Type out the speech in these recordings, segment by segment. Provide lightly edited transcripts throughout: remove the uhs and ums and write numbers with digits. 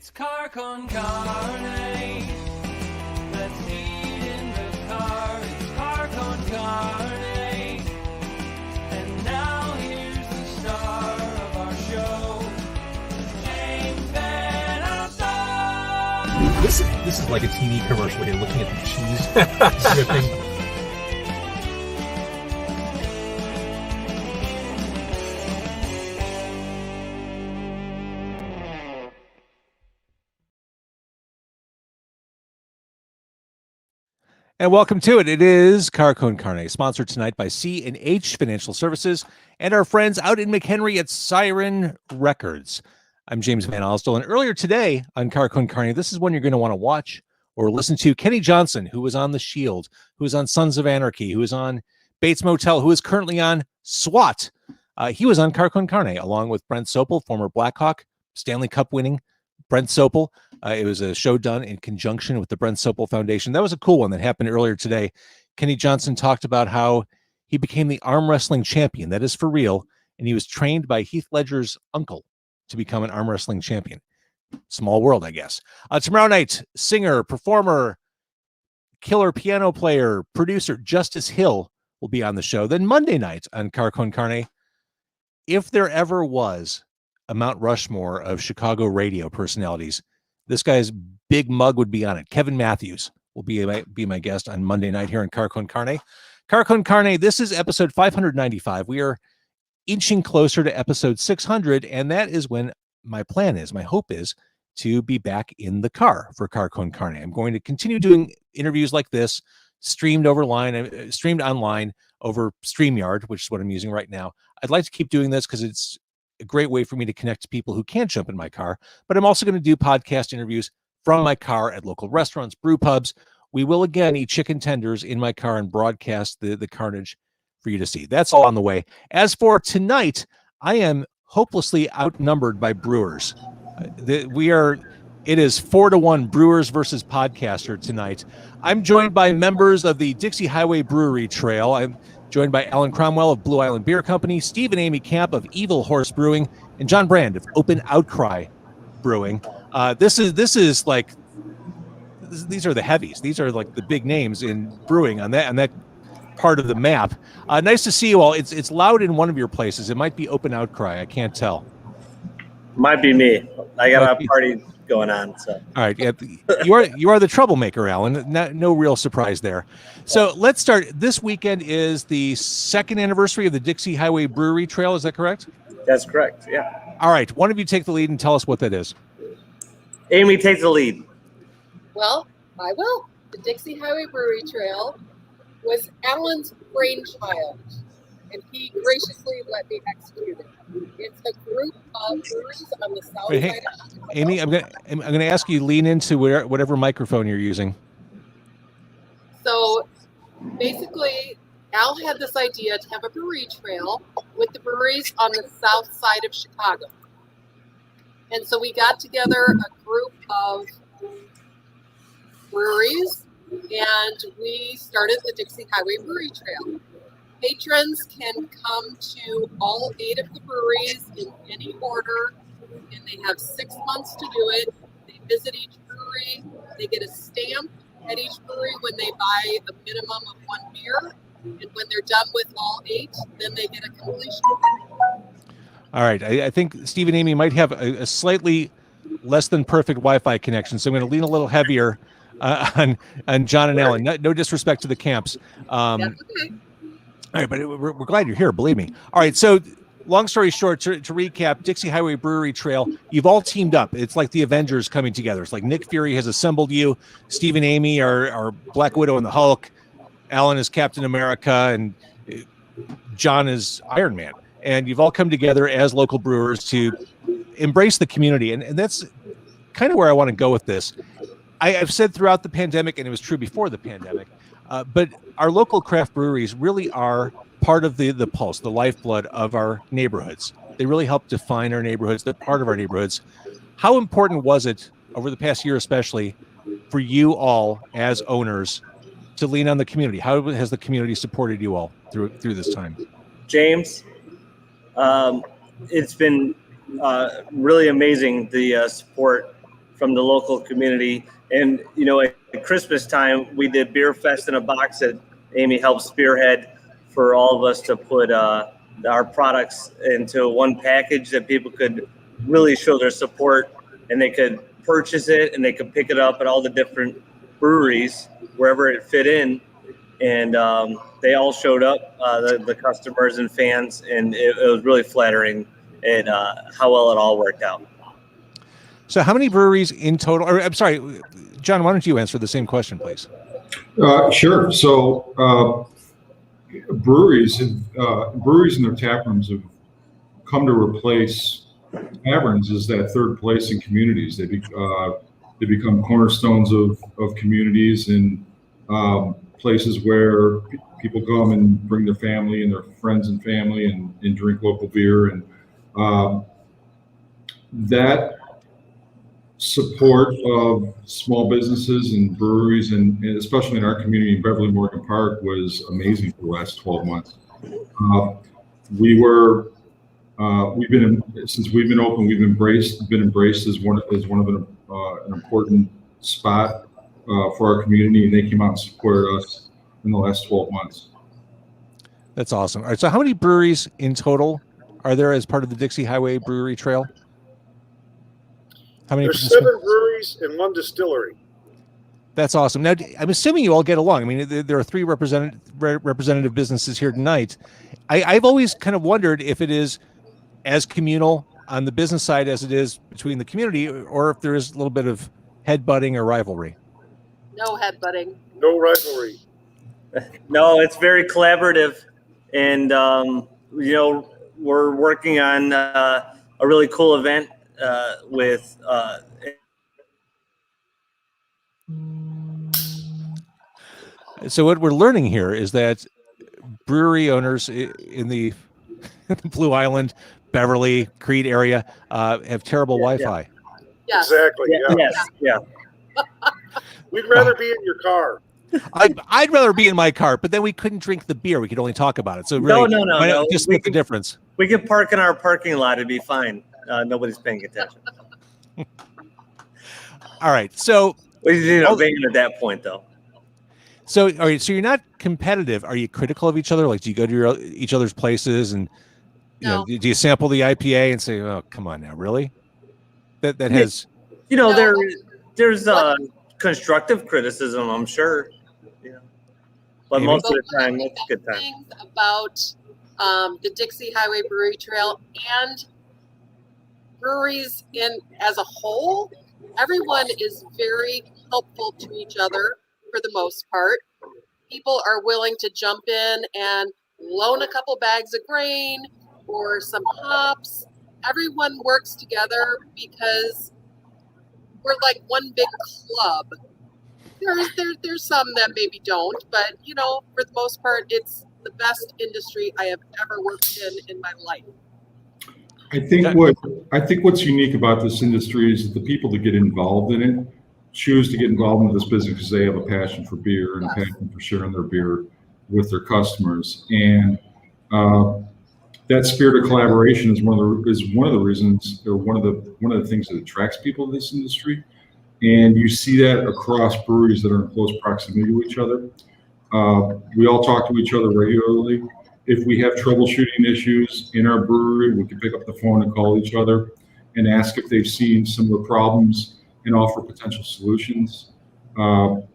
It's car con carne. Let's eat in the car. It's car con carne. And now here's the star of our show, James Van Alstyne. This is like a TV commercial. You're looking at the cheese dripping. And welcome to it. It is Car Con Carne, sponsored tonight by C&H Financial Services and our friends out in McHenry at Siren Records. I'm James Van Alstyne, and earlier today on Car Con Carne, this is one you're going to want to watch or listen to. Kenny Johnson, who was on The Shield, who was on Sons of Anarchy, who was on Bates Motel, who is currently on SWAT. He was on Car Con Carne, along with Brent Sopel, former Blackhawk, Stanley Cup winning Brent Sopel. It was a show done in conjunction with the Brent Sopel Foundation. That was a cool one that happened earlier today. Kenny Johnson talked about how he became the arm wrestling champion. That is for real. And he was trained by Heath Ledger's uncle to become an arm wrestling champion. Small world, I guess. Tomorrow night, singer, performer, killer piano player, producer Justice Hill will be on the show. Then Monday night on Car Con Carne, if there ever was a Mount Rushmore of Chicago radio personalities, this guy's big mug would be on it. Kevin Matthews will be my guest on Monday night here in Car Con Carne. Car Con Carne, this is episode 595. We are inching closer to episode 600, and that is when my hope is to be back in the car for Car Con Carne. I'm going to continue doing interviews like this, streamed online over StreamYard, which is what I'm using right now. I'd like to keep doing this because it's a great way for me to connect to people who can't jump in my car, but I'm also going to do podcast interviews from my car at local restaurants, brew pubs. We will again eat chicken tenders in my car and broadcast the carnage for you to see. That's all on the way. As for tonight, I am hopelessly outnumbered by brewers. It is 4-1 Brewers versus Podcaster tonight. I'm joined by members of the Dixie Highway Brewery Trail. I'm joined by Alan Cromwell of Blue Island Beer Company, Steve and Amy Camp of Evil Horse Brewing, and John Brand of Open Outcry Brewing. These are the heavies. These are like the big names in brewing on that part of the map. Nice to see you all. It's loud in one of your places. It might be Open Outcry. I can't tell. Might be me. I got a party going on. So all right, yeah, you are the troublemaker, Alan. No real surprise there. So let's start. This weekend is the second anniversary of the Dixie Highway Brewery Trail. Is that correct? That's correct. Yeah. All right. One of you take the lead and tell us what that is. Amy takes the lead. Well, I will. The Dixie Highway Brewery Trail was Alan's brainchild, and he graciously let me execute it. It's a group of breweries on the south side of Chicago. Amy, I'm gonna ask you to lean into whatever microphone you're using. So basically, Al had this idea to have a brewery trail with the breweries on the south side of Chicago. And so we got together a group of breweries and we started the Dixie Highway Brewery Trail. Patrons can come to all 8 of the breweries in any order, and they have 6 months to do it. They visit each brewery. They get a stamp at each brewery when they buy a minimum of 1 beer. And when they're done with all 8, then they get a completion. All right. I think Steve and Amy might have a slightly less than perfect Wi-Fi connection, so I'm going to lean a little heavier on John and Alan. No disrespect to the camps. That's okay. All right, but we're glad you're here, believe me. All right, so long story short, to recap, Dixie Highway Brewery Trail, you've all teamed up. It's like the Avengers coming together. It's like Nick Fury has assembled you. Steve and Amy are Black Widow and the Hulk. Alan is Captain America, and John is Iron Man. And you've all come together as local brewers to embrace the community. And that's kind of where I want to go with this. I've said throughout the pandemic, and it was true before the pandemic, but our local craft breweries really are part of the pulse, the lifeblood of our neighborhoods. They really help define our neighborhoods. They're part of our neighborhoods. How important was it over the past year, especially for you all as owners, to lean on the community? How has the community supported you all through this time? James, it's been really amazing, the support from the local community. And, at Christmas time, we did Beer Fest in a Box that Amy helped spearhead for all of us to put our products into one package that people could really show their support, and they could purchase it and they could pick it up at all the different breweries, wherever it fit in. And they all showed up, the customers and fans, and it was really flattering at how well it all worked out. So how many breweries in total? Or, I'm sorry, John, why don't you answer the same question, please? Sure. So breweries and their tap rooms have come to replace taverns as that third place in communities. They become cornerstones of communities and places where people come and bring their family and their friends and family and drink local beer. And that support of small businesses and breweries, and especially in our community in Beverly Morgan Park, was amazing for the last 12 months. Since we've been open, we've been embraced as one of an important spot for our community, and they came out and supported us in the last 12 months. That's awesome. All right. So how many breweries in total are there as part of the Dixie Highway Brewery Trail? How many? There's 7 breweries and 1 distillery. That's awesome. Now, I'm assuming you all get along. I mean, there are 3 representative businesses here tonight. I've always kind of wondered if it is as communal on the business side as it is between the community, or if there is a little bit of headbutting or rivalry. No headbutting. No rivalry. No, it's very collaborative, and we're working on a really cool event with. So what we're learning here is that brewery owners in the Blue Island, Beverly, Creed area have terrible Wi-Fi. Yes. Exactly. Yeah. Yes. Yeah. We'd rather be in your car. I'd rather be in my car, but then we couldn't drink the beer. We could only talk about it. So really, no. Just split the difference. We can park in our parking lot. It'd be fine. Nobody's paying attention. All right. So being at that point, though. So, all right. So you're not competitive. Are you critical of each other? Like, do you go to each other's places and No. do you sample the IPA and say, "Oh, come on now, really?" That has. No. There's What? constructive criticism, I'm sure. Yeah. But Maybe. most of the But one time, of the it's a good best time. things about the Dixie Highway Brewery Trail and breweries as a whole, everyone is very helpful to each other for the most part. People are willing to jump in and loan a couple bags of grain or some hops. Everyone works together because we're like one big club. There's some that maybe don't, but for the most part, it's the best industry I have ever worked in my life. I think what's unique about this industry is that the people that get involved in it choose to get involved in this business because they have a passion for beer and a passion for sharing their beer with their customers. And that spirit of collaboration is one of the reasons, or one of the things that attracts people to this industry. And you see that across breweries that are in close proximity to each other. We all talk to each other regularly. If we have troubleshooting issues in our brewery, we can pick up the phone and call each other and ask if they've seen some of the problems and offer potential solutions.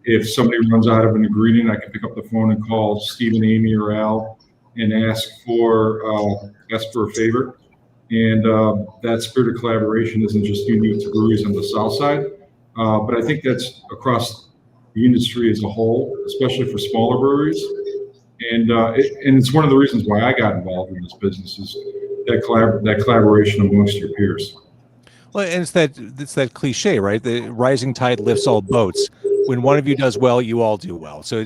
If somebody runs out of an ingredient, I can pick up the phone and call Stephen, Amy, or Al and ask for a favor. And that spirit of collaboration isn't just unique to breweries on the south side, but I think that's across the industry as a whole, especially for smaller breweries. And it's one of the reasons why I got involved in this business is that collaboration amongst your peers. Well, and it's that cliche, right? The rising tide lifts all boats. When one of you does well, you all do well. So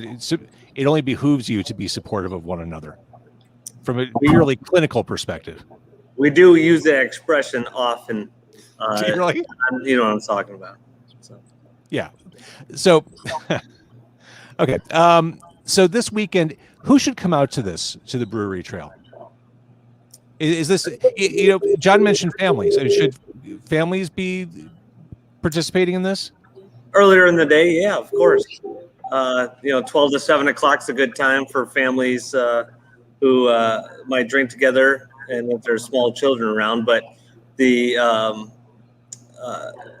it only behooves you to be supportive of one another from a purely clinical perspective. We do use that expression often. Really? You know what I'm talking about. So. Yeah. So, okay. So this weekend, who should come out to the Brewery Trail? Is this, John mentioned families. Should families be participating in this? Earlier in the day, yeah, of course. 12 to 7 o'clock is a good time for families who might drink together and if there's small children around. But the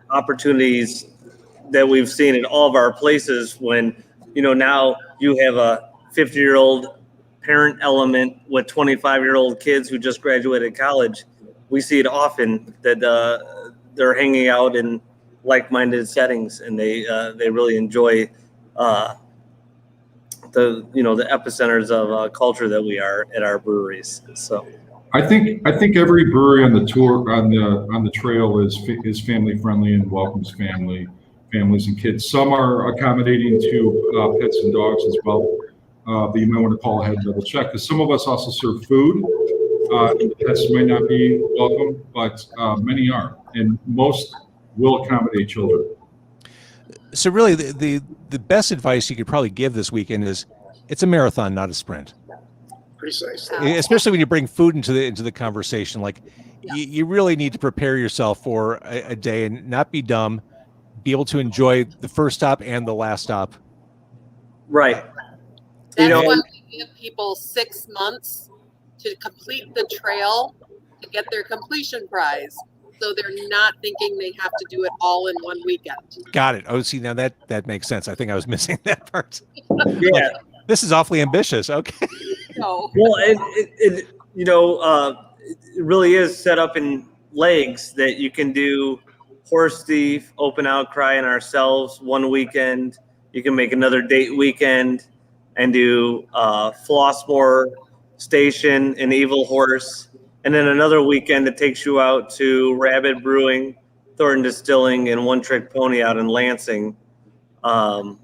opportunities that we've seen in all of our places when, now you have a 50-year-old parent element with 25-year-old kids who just graduated college, we see it often that they're hanging out in like-minded settings, and they really enjoy the epicenters of culture that we are at our breweries. So I think every brewery on the tour on the trail is family friendly and welcomes families and kids. Some are accommodating to pets and dogs as well. But you might want to call ahead and double check, because some of us also serve food. Pets might not be welcome, but many are, and most will accommodate children. So really, the best advice you could probably give this weekend is it's a marathon, not a sprint. Precisely. Especially when you bring food into the conversation. Like, you really need to prepare yourself for a day and not be dumb. Be able to enjoy the first stop and the last stop. Right. That's why we give people 6 months to complete the trail to get their completion prize. So they're not thinking they have to do it all in one weekend. Got it. Oh, see, now that makes sense. I think I was missing that part. Yeah. Like, this is awfully ambitious. Okay. No. Well, it really is set up in legs that you can do Horse Thief, Open Outcry, and ourselves one weekend. You can make another date weekend and do Flossmoor Station and Evil Horse. And then another weekend that takes you out to Rabbit Brewing, Thornton Distilling, and One Trick Pony out in Lansing. Now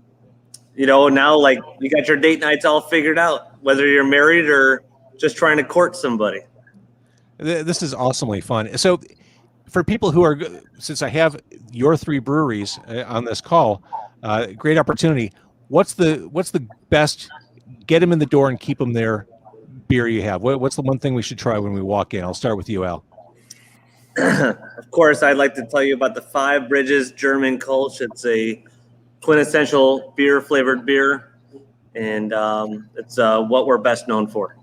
like you got your date nights all figured out, whether you're married or just trying to court somebody. This is awesomely fun. So for people who are, since I have your 3 breweries on this call, great opportunity. What's the best get them in the door and keep them there beer you have? What's the one thing we should try when we walk in? I'll start with you, Al. Of course, I'd like to tell you about the Five Bridges German Kolsch. It's a quintessential flavored beer, and it's what we're best known for.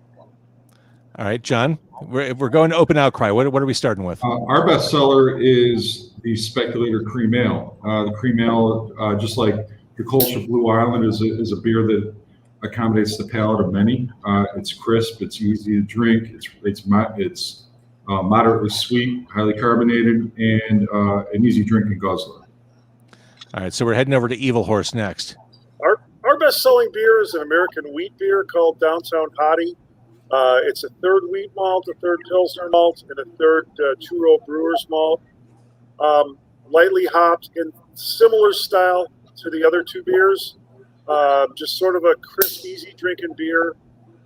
All right, John, we're going to Open Outcry. What are we starting with? Our best seller is the Speculator Cream Ale. The Cream Ale, just like the Kolsch of Blue Island, is a beer that accommodates the palate of many. It's crisp, it's easy to drink, it's moderately sweet, highly carbonated, and an easy drinking guzzler. All right, so we're heading over to Evil Horse next. Our best-selling beer is an American wheat beer called Downtown Hottie. It's a third wheat malt, a third Pilsner malt, and a third two-row brewer's malt. Lightly hopped in similar style to the other 2 beers. Just sort of a crisp, easy drinking beer.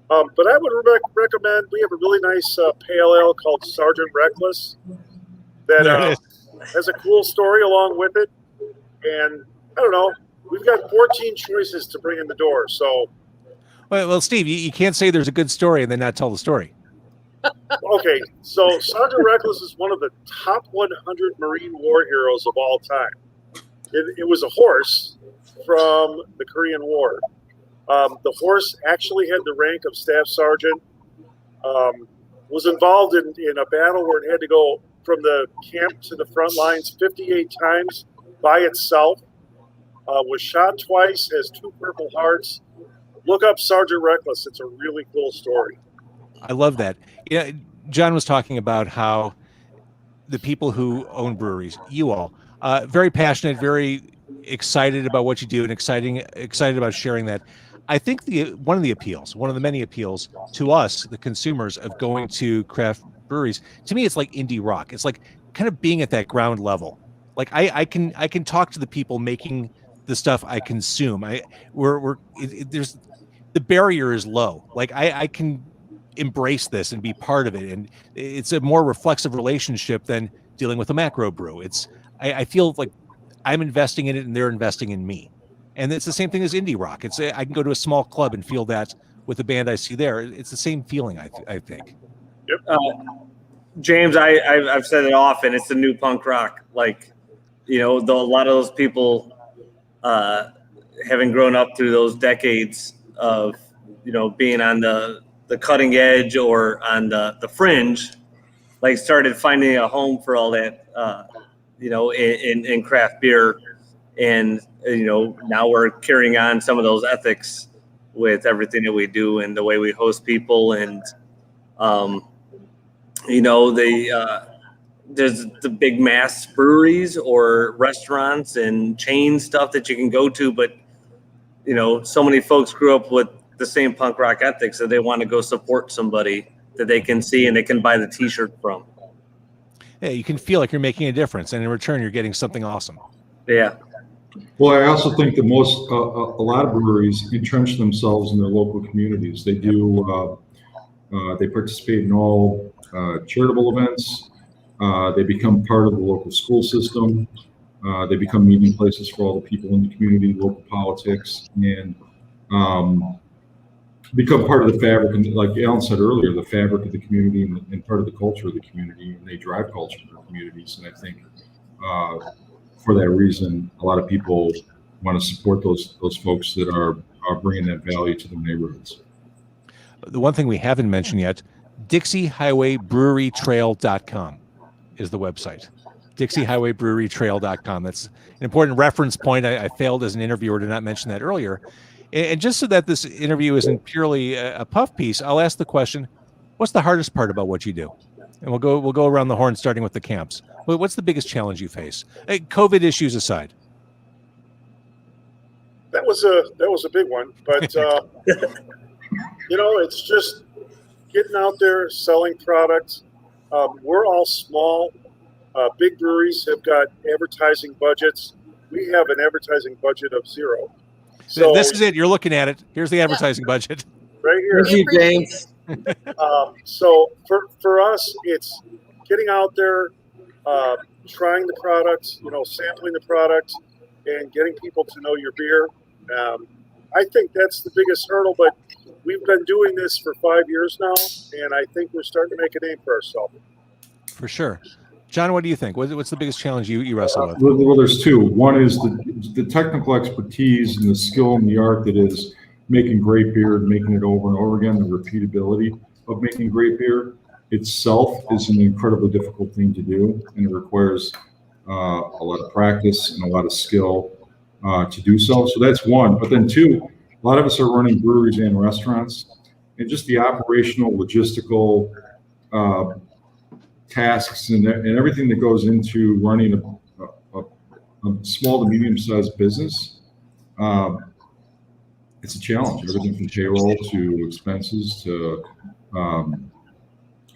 But I would recommend, we have a really nice pale ale called Sergeant Reckless that has a cool story along with it. And I don't know, we've got 14 choices to bring in the door. So, well, Steve, you can't say there's a good story and then not tell the story. Okay, so Sergeant Reckless is one of the top 100 Marine war heroes of all time. It was a horse from the Korean War. The horse actually had the rank of staff sergeant, was involved in a battle where it had to go from the camp to the front lines 58 times by itself, was shot twice, has 2 Purple Hearts. Look up Sergeant Reckless. It's a really cool story. I love that. John was talking about how the people who own breweries, you all, very passionate, very excited about what you do, and excited about sharing that. I think one of the many appeals to us, the consumers, of going to craft breweries, to me, it's like indie rock. It's like kind of being at that ground level. Like I can talk to the people making the stuff I consume. There's the barrier is low. Like I can embrace this and be part of it, and it's a more reflexive relationship than dealing with a macro brew. I feel like I'm investing in it and they're investing in me. And it's the same thing as indie rock. I can go to a small club and feel that with the band I see there. It's the same feeling, I think. Yep. James, I've said it often. It's the new punk rock. Like a lot of those people, having grown up through those decades of, being on the cutting edge or on the fringe, like started finding a home for all that, in craft beer. And, now we're carrying on some of those ethics with everything that we do and the way we host people. And, there's the big mass breweries or restaurants and chain stuff that you can go to. But, so many folks grew up with the same punk rock ethics that they want to go support somebody that they can see and they can buy the t-shirt from. Yeah, you can feel like you're making a difference, and in return, you're getting something awesome. Yeah. Well, I also think that a lot of breweries entrench themselves in their local communities. They do, they participate in all charitable events. They become part of the local school system. They become meeting places for all the people in the community, local politics, and become part of the fabric. And like Alan said earlier, the fabric of the community and part of the culture of the community, and they drive culture in their communities. And I think for that reason, a lot of people want to support those folks that are bringing that value to the neighborhoods. The one thing we haven't mentioned yet, Dixie Highway Brewery Trail.com is the website. Dixie Highway Brewery Trail.com. That's an important reference point. I failed as an interviewer to not mention that earlier. And just so that this interview isn't purely a puff piece, I'll ask the question, what's the hardest part about what you do? And we'll go around the horn, starting with the camps. What's the biggest challenge you face? COVID issues aside. That was a big one, but it's just getting out there, selling products. We're all small. Big breweries have got advertising budgets. We have an advertising budget of zero. So this is it. You're looking at it. Here's the advertising budget. Right here. Thank you, James. So for us, it's getting out there, trying the products, sampling the products, and getting people to know your beer. I think that's the biggest hurdle, but we've been doing this for 5 years now, and I think we're starting to make a name for ourselves. For sure. John, what do you think? What's the biggest challenge you wrestle with? Well, there's two. One is the technical expertise and the skill and the art that is making great beer and making it over and over again. The repeatability of making great beer itself is an incredibly difficult thing to do, and it requires a lot of practice and a lot of skill to do so. So that's one. But then two, a lot of us are running breweries and restaurants, and just the operational, logistical tasks and everything that goes into running a small to medium-sized business. It's a challenge. Everything from payroll to expenses to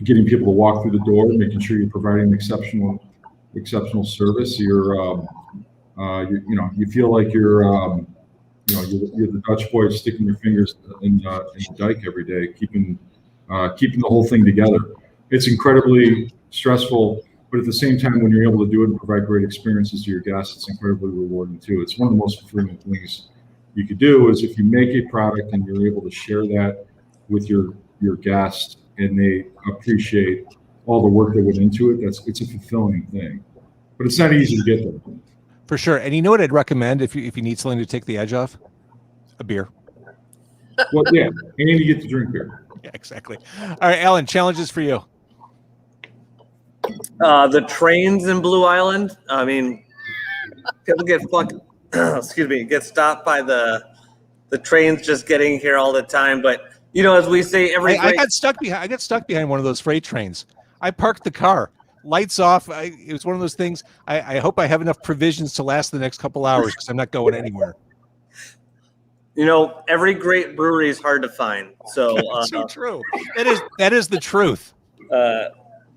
getting people to walk through the door, making sure you're providing exceptional service. You feel like you're the Dutch boy sticking your fingers in the dike every day, keeping the whole thing together. It's incredibly stressful, but at the same time, when you're able to do it and provide great experiences to your guests, it's incredibly rewarding too. It's one of the most fulfilling things you could do is if you make a product and you're able to share that with your guests and they appreciate all the work that went into it. It's a fulfilling thing, but it's not easy to get there. For sure. And you know what I'd recommend if you need something to take the edge off? A beer. Well, yeah, and you get to drink beer. Yeah, exactly. All right, Alan, challenges for you. The trains in Blue Island. I mean, people get get stopped by the trains just getting here all the time. But as we say, I got stuck behind one of those freight trains. I parked the car, lights off. It was one of those things. I hope I have enough provisions to last the next couple hours because I'm not going anywhere. Every great brewery is hard to find. So that's so true. That is the truth.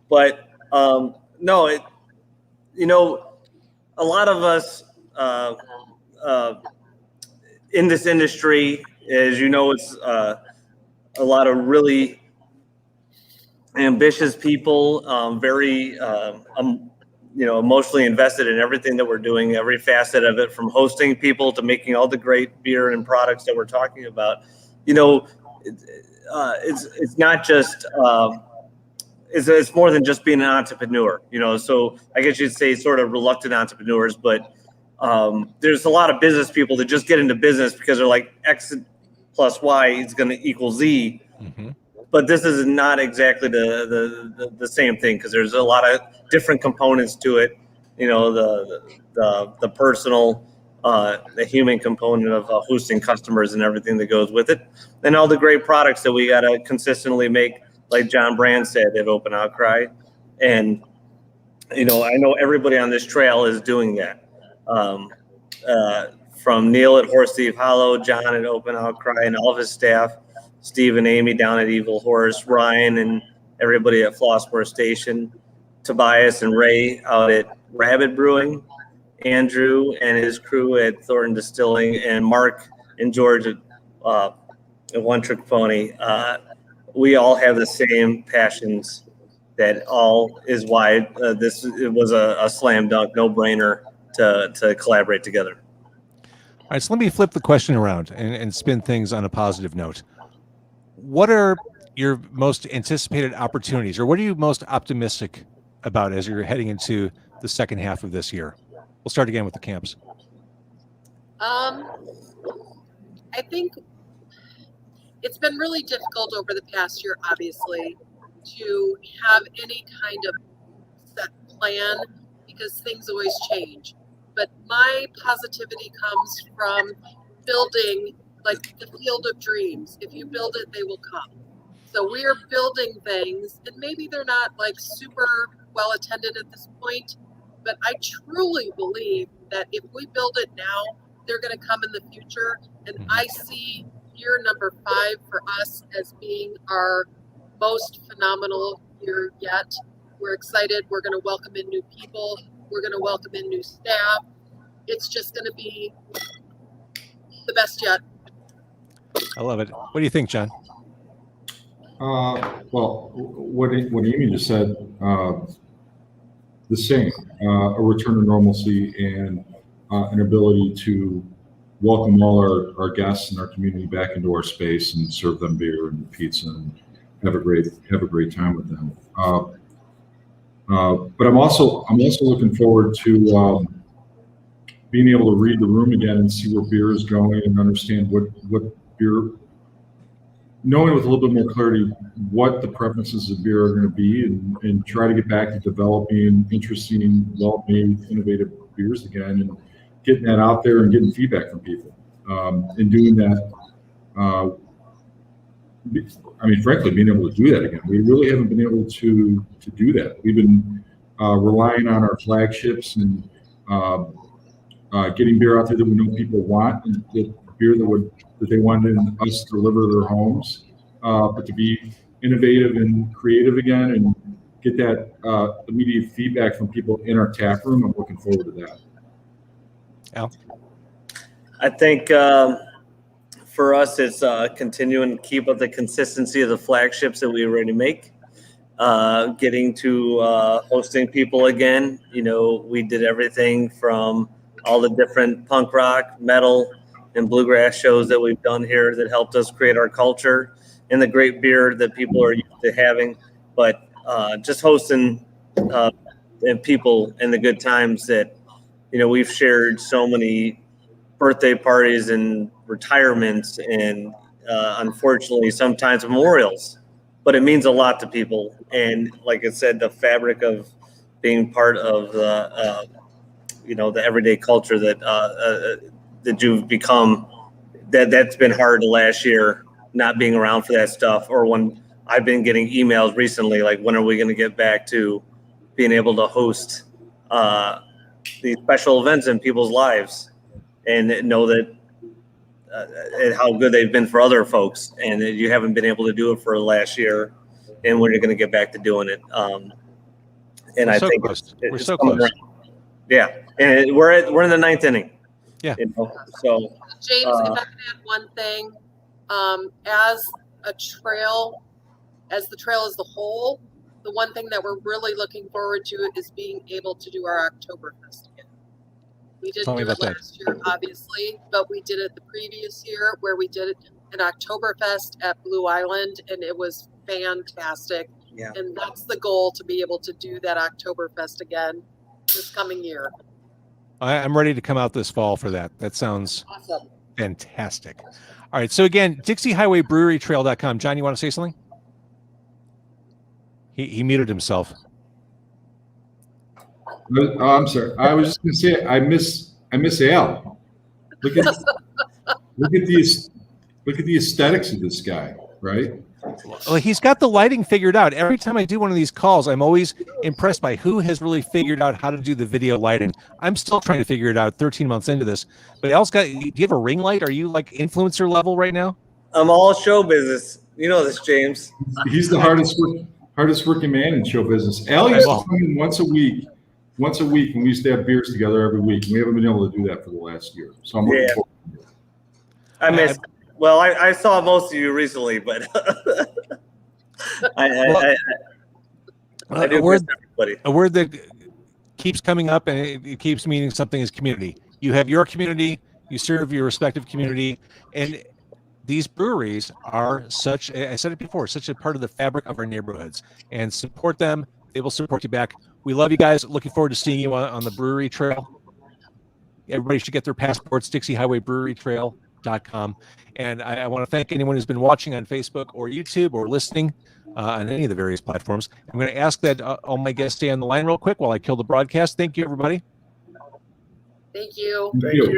But no, a lot of us in this industry, as it's a lot of really ambitious people, very emotionally invested in everything that we're doing, every facet of it, from hosting people to making all the great beer and products that we're talking about. It's not just it's more than just being an entrepreneur, so I guess you'd say sort of reluctant entrepreneurs, but there's a lot of business people that just get into business because they're like X plus Y is going to equal Z. Mm-hmm. But this is not exactly the same thing, because there's a lot of different components to it. The personal, the human component of hosting customers and everything that goes with it, and all the great products that we got to consistently make, like John Brand said at Open Outcry. And I know everybody on this trail is doing that. From Neil at Horse Thief Hollow, John at Open Outcry, and all of his staff, Steve and Amy down at Evil Horse, Ryan and everybody at Flossmoor Station, Tobias and Ray out at Rabbit Brewing, Andrew and his crew at Thornton Distilling, and Mark and George at One Trick Pony. We all have the same passions. That all is why it was a slam dunk, no brainer to collaborate together. All right, so let me flip the question around and spin things on a positive note. What are your most anticipated opportunities, or what are you most optimistic about as you're heading into the second half of this year? We'll start again with the camps. I think it's been really difficult over the past year, obviously, to have any kind of set plan because things always change. But my positivity comes from building like the field of dreams. If you build it, they will come. So we are building things, and maybe they're not like super well attended at this point, but I truly believe that if we build it now, they're going to come in the future. And I see year number 5 for us as being our most phenomenal year yet. We're excited. We're going to welcome in new people. We're going to welcome in new staff. It's just going to be the best yet. I love it. What do you think, John? Well, what Amy just said, the same, a return to normalcy and an ability to welcome all our guests and our community back into our space and serve them beer and pizza and have a great time with them. But I'm also looking forward to being able to read the room again and see where beer is going and understand what beer, knowing with a little bit more clarity what the preferences of beer are going to be, and try to get back to developing interesting, well-made, innovative beers again, and getting that out there and getting feedback from people. And doing that, frankly, being able to do that again. We really haven't been able to do that. We've been relying on our flagships and getting beer out there that we know people want, and the beer that they wanted us to deliver to their homes, but to be innovative and creative again and get that immediate feedback from people in our tap room. I'm looking forward to that. Al? I think for us, it's continuing to keep up the consistency of the flagships that we already make. Getting to hosting people again. We did everything from all the different punk rock, metal, and bluegrass shows that we've done here that helped us create our culture and the great beer that people are used to having. But just hosting and people and the good times that, we've shared so many birthday parties and retirements and unfortunately sometimes memorials, but it means a lot to people. And like I said, the fabric of being part of the everyday culture that you've become, that's been hard the last year, not being around for that stuff. Or when I've been getting emails recently, like, when are we going to get back to being able to host these special events in people's lives, and know that and how good they've been for other folks, and that you haven't been able to do it for the last year, and when you're going to get back to doing it. And I think we're so close. Around. Yeah, and we're in the 9th inning. Yeah. James, So if I can add one thing, as the trail as the whole, the one thing that we're really looking forward to is being able to do our Oktoberfest again. We didn't do it last year, obviously, but we did it the previous year, where we did an Oktoberfest at Blue Island, and it was fantastic. Yeah. And that's the goal, to be able to do that Oktoberfest again this coming year. I'm ready to come out this fall for that. That sounds Awesome. fantastic. All right. So again, Dixie Highway Brewery Trail.com. John, you want to say something? He muted himself. Oh, I'm sorry. I was just going to say I miss Al. Look at the aesthetics of this guy, right? Well, he's got the lighting figured out. Every time I do one of these calls, I'm always impressed by who has really figured out how to do the video lighting. I'm still trying to figure it out 13 months into this. But Al's got, do you have a ring light? Are you like influencer level right now? I'm all show business. You know this, James. He's the hardest working man in show business. Al used to come in once a week, and we used to have beers together every week. And we haven't been able to do that for the last year. So I'm looking forward to it. I missed. Well, I saw most of you recently, but I do miss everybody. A word that keeps coming up and it keeps meaning something is community. You have your community, you serve your respective community, and these breweries are such, I said it before, such a part of the fabric of our neighborhoods. And support them. They will support you back. We love you guys. Looking forward to seeing you on the brewery trail. Everybody should get their passports, Dixie Highway Brewery Trail.com. And I want to thank anyone who's been watching on Facebook or YouTube or listening on any of the various platforms. I'm going to ask that all my guests stay on the line real quick while I kill the broadcast. Thank you, everybody. Thank you. Thank you.